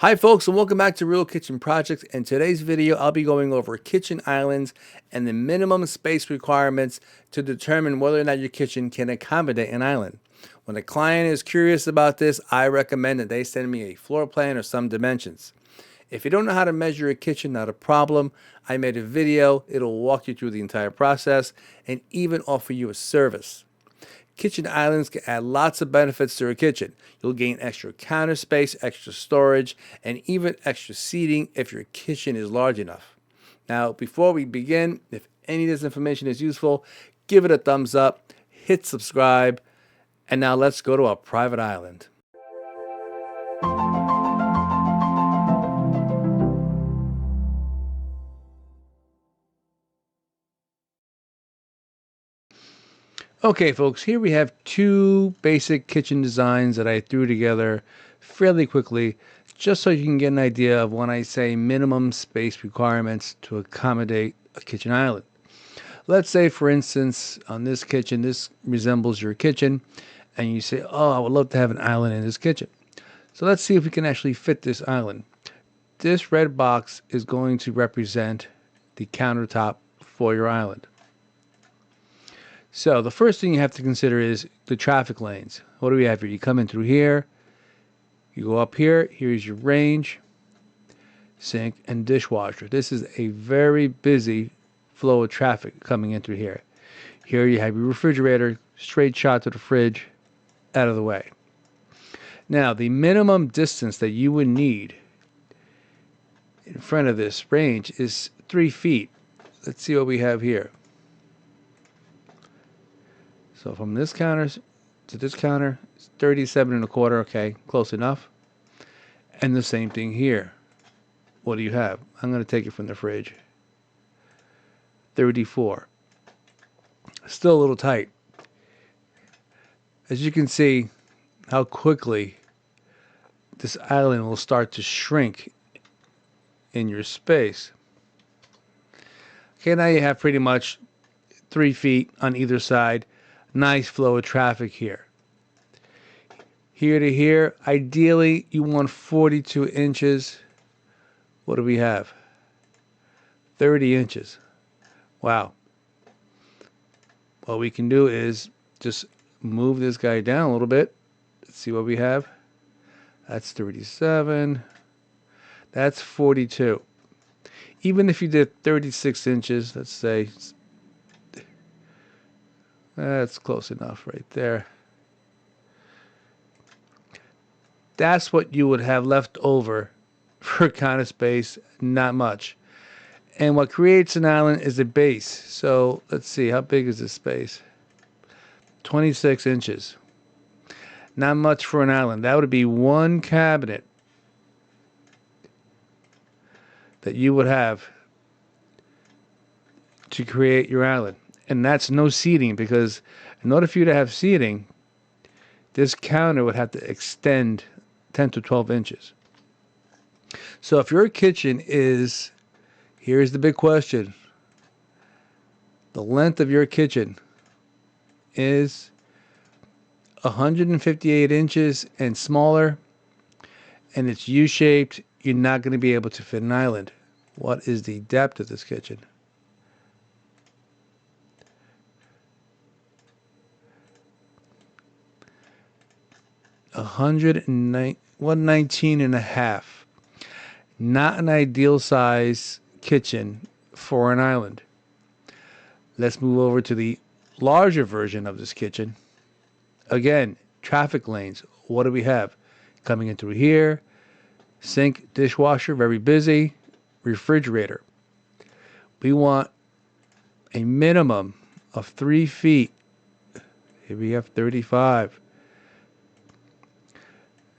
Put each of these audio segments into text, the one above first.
Hi folks, and welcome back to Real Kitchen Projects. In today's video, I'll be going over kitchen islands and the minimum space requirements to determine whether or not your kitchen can accommodate an island. When a client is curious about this, I recommend that they send me a floor plan or some dimensions. If you don't know how to measure a kitchen, not a problem. I made a video. It'll walk you through the entire process and even offer you a service. Kitchen islands can add lots of benefits to a kitchen. You'll gain extra counter space, extra storage, and even extra seating if your kitchen is large enough. Now, before we begin, if any of this information is useful, give it a thumbs up, hit subscribe, and now let's go to our private island. Okay, folks, here we have two basic kitchen designs that I threw together fairly quickly, just so you can get an idea of when I say minimum space requirements to accommodate a kitchen island. Let's say, for instance, on this kitchen, this resembles your kitchen, and you say, oh, I would love to have an island in this kitchen. So let's see if we can actually fit this island. This red box is going to represent the countertop for your island. So the first thing you have to consider is the traffic lanes. What do we have here? You come in through here, you go up here, here's your range, sink, and dishwasher. This is a very busy flow of traffic coming in through here. Here you have your refrigerator, straight shot to the fridge, out of the way. Now, the minimum distance that you would need in front of this range is 3 feet. Let's see what we have here. So from this counter to this counter, it's 37 and a quarter. Okay, close enough. And the same thing here. What do you have? I'm going to take it from the fridge. 34. Still a little tight. As you can see how quickly this island will start to shrink in your space. Okay, now you have pretty much 3 feet on either side. Nice flow of traffic here. Here to here, ideally you want 42 inches. What do we have? 30 inches. Wow. What we can do is just move this guy down a little bit. Let's see what we have. That's 37. That's 42. Even if you did 36 inches, let's say, that's close enough right there. That's what you would have left over for counter space, not much. And what creates an island is a base. So let's see, how big is this space? 26 inches. Not much for an island. That would be one cabinet that you would have to create your island. And that's no seating, because in order for you to have seating, this counter would have to extend 10 to 12 inches. So if your kitchen is, here's the big question, the length of your kitchen is 158 inches and smaller, and it's U-shaped, you're not going to be able to fit an island. What is the depth of this kitchen? A 119 and a half. Not an ideal size kitchen for an island. Let's move over to the larger version of this kitchen. Again, traffic lanes. What do we have? Coming in through here, sink, dishwasher, very busy, refrigerator. We want a minimum of 3 feet. Here we have 35.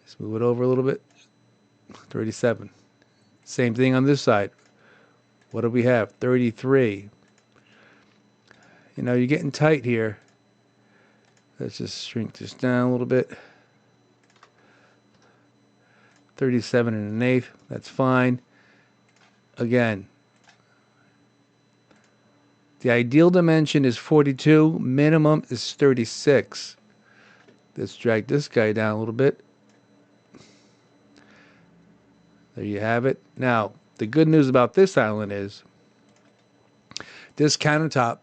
Let's move it over a little bit. 37. Same thing on this side. What do we have? 33. You know, you're getting tight here. Let's just shrink this down a little bit. 37 and an eighth. That's fine. Again, the ideal dimension is 42. Minimum is 36. Let's drag this guy down a little bit. There you have it. Now, the good news about this island is this countertop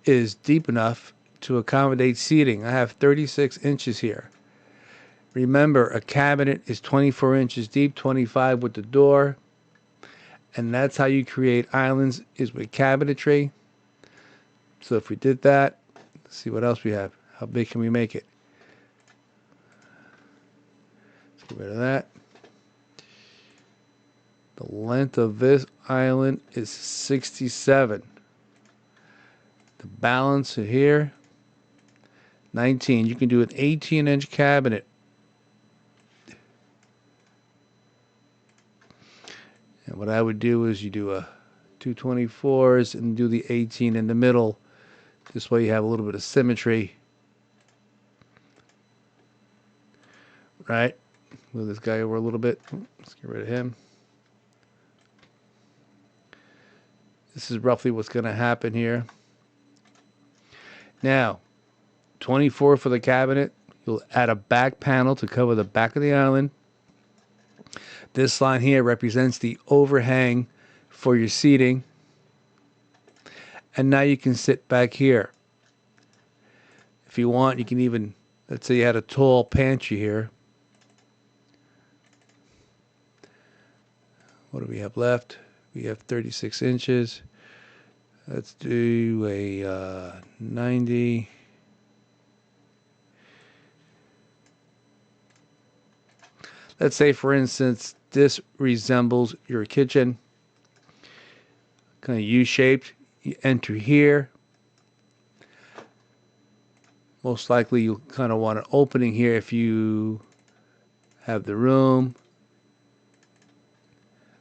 is deep enough to accommodate seating. I have 36 inches here. Remember, a cabinet is 24 inches deep, 25 with the door. And that's how you create islands, is with cabinetry. So if we did that, let's see what else we have. How big can we make it? Let's get rid of that. The length of this island is 67. The balance here, 19. You can do an 18-inch cabinet. And what I would do is you do a 224s and do the 18 in the middle. This way you have a little bit of symmetry. Right? Move this guy over a little bit. Let's get rid of him. This is roughly what's going to happen here. Now, 24 for the cabinet. You'll add a back panel to cover the back of the island. This line here represents the overhang for your seating. And now you can sit back here. If you want, you can even, let's say you had a tall pantry here. What do we have left? We have 36 inches. Let's do a 90. Let's say, for instance, this resembles your kitchen. Kind of U-shaped. You enter here. Most likely you'll kind of want an opening here if you have the room.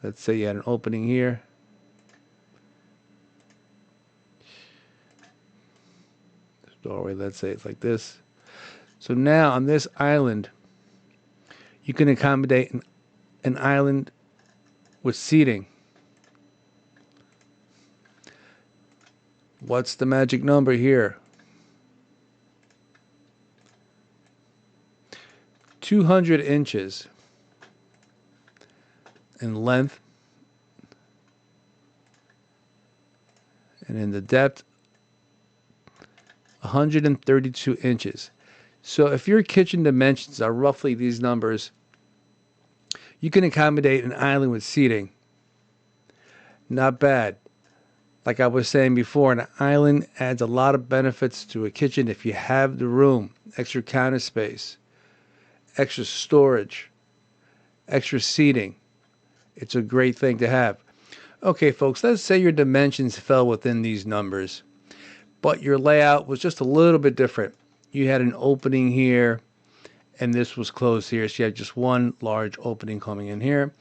Let's say you had an opening here. This doorway, let's say it's like this. So now on this island, you can accommodate an island with seating. What's the magic number here? 200 inches in length, and in the depth, 132 inches. So if your kitchen dimensions are roughly these numbers, you can accommodate an island with seating. Not bad. Like I was saying before, an island adds a lot of benefits to a kitchen if you have the room, extra counter space, extra storage, extra seating. It's a great thing to have. Okay, folks, let's say your dimensions fell within these numbers, but your layout was just a little bit different. You had an opening here, and this was closed here, so you had just one large opening coming in here.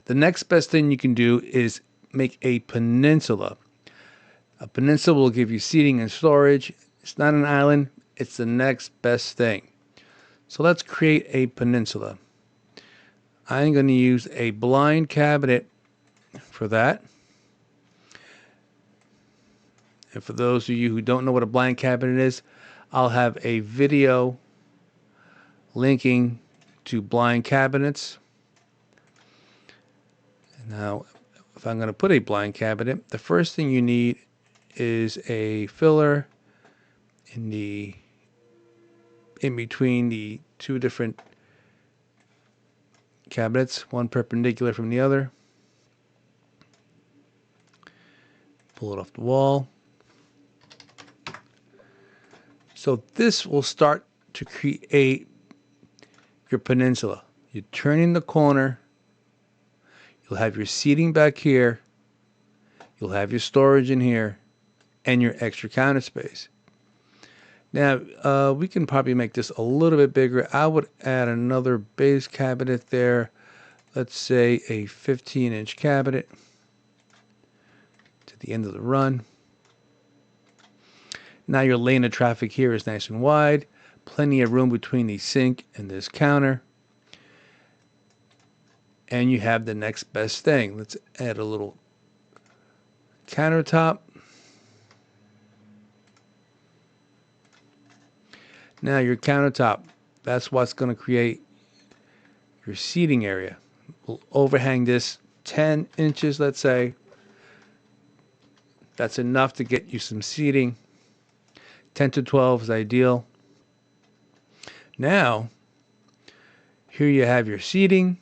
The next best thing you can do is make a peninsula. A peninsula will give you seating and storage. It's not an island, it's the next best thing. So let's create a peninsula. I'm going to use a blind cabinet for that. And for those of you who don't know what a blind cabinet is, I'll have a video linking to blind cabinets. Now, if I'm going to put a blind cabinet, the first thing you need is a filler in between the two different cabinets, one perpendicular from the other. Pull it off the wall. So this will start to create your peninsula. You turn in the corner, you'll have your seating back here, you'll have your storage in here, and your extra counter space. Now, we can probably make this a little bit bigger. I would add another base cabinet there. Let's say a 15-inch cabinet to the end of the run. Now your lane of traffic here is nice and wide. Plenty of room between the sink and this counter. And you have the next best thing. Let's add a little countertop. Now your countertop, that's what's going to create your seating area. We'll overhang this 10 inches, let's say. That's enough to get you some seating. 10 to 12 is ideal. Now, here you have your seating,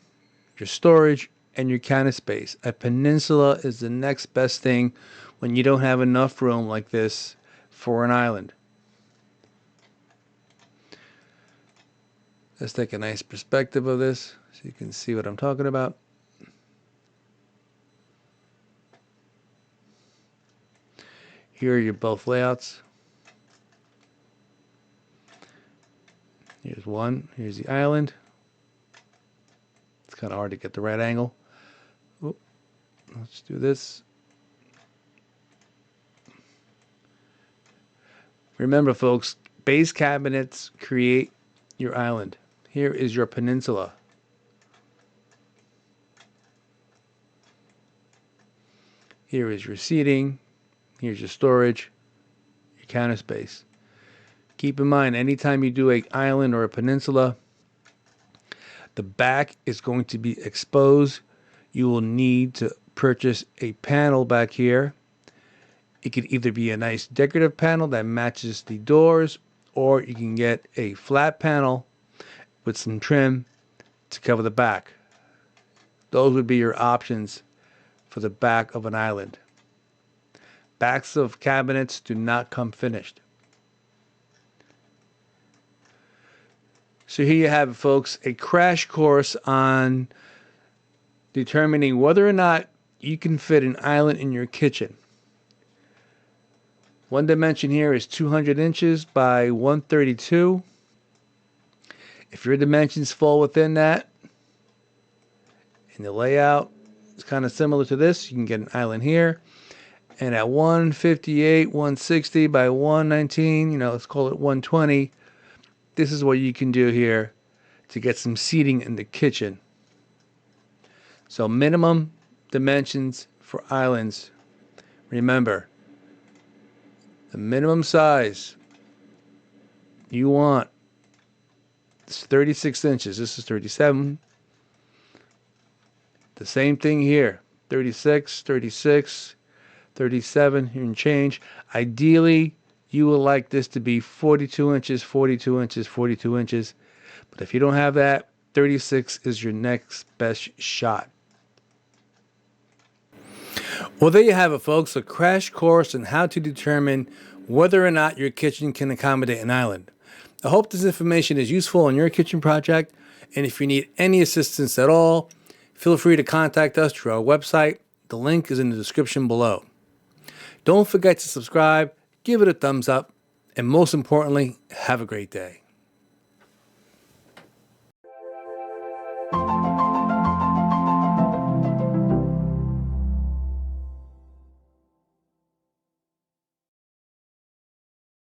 your storage, and your counter space. A peninsula is the next best thing when you don't have enough room like this for an island. Let's take a nice perspective of this so you can see what I'm talking about. Here are your both layouts. Here's one. Here's the island. It's kind of hard to get the right angle. Oop. Let's do this. Remember, folks, base cabinets create your island. Here is your peninsula. Here is your seating. Here's your storage, your counter space. Keep in mind, anytime you do an island or a peninsula, the back is going to be exposed. You will need to purchase a panel back here. It could either be a nice decorative panel that matches the doors, or you can get a flat panel with some trim to cover the back. Those would be your options for the back of an island. Backs of cabinets do not come finished. So here you have it, folks, a crash course on determining whether or not you can fit an island in your kitchen. One dimension here is 200 inches by 132. If your dimensions fall within that, and the layout is kind of similar to this, you can get an island here. And at 158, 160 by 119, let's call it 120, this is what you can do here to get some seating in the kitchen. So minimum dimensions for islands. Remember, the minimum size you want is 36 inches. This is 37. The same thing here, 36, 36, 37 and change. Ideally, you would like this to be 42 inches, 42 inches, 42 inches. But if you don't have that, 36 is your next best shot. Well, there you have it, folks. A crash course on how to determine whether or not your kitchen can accommodate an island. I hope this information is useful on your kitchen project. And if you need any assistance at all, feel free to contact us through our website. The link is in the description below. Don't forget to subscribe, give it a thumbs up, and most importantly, have a great day.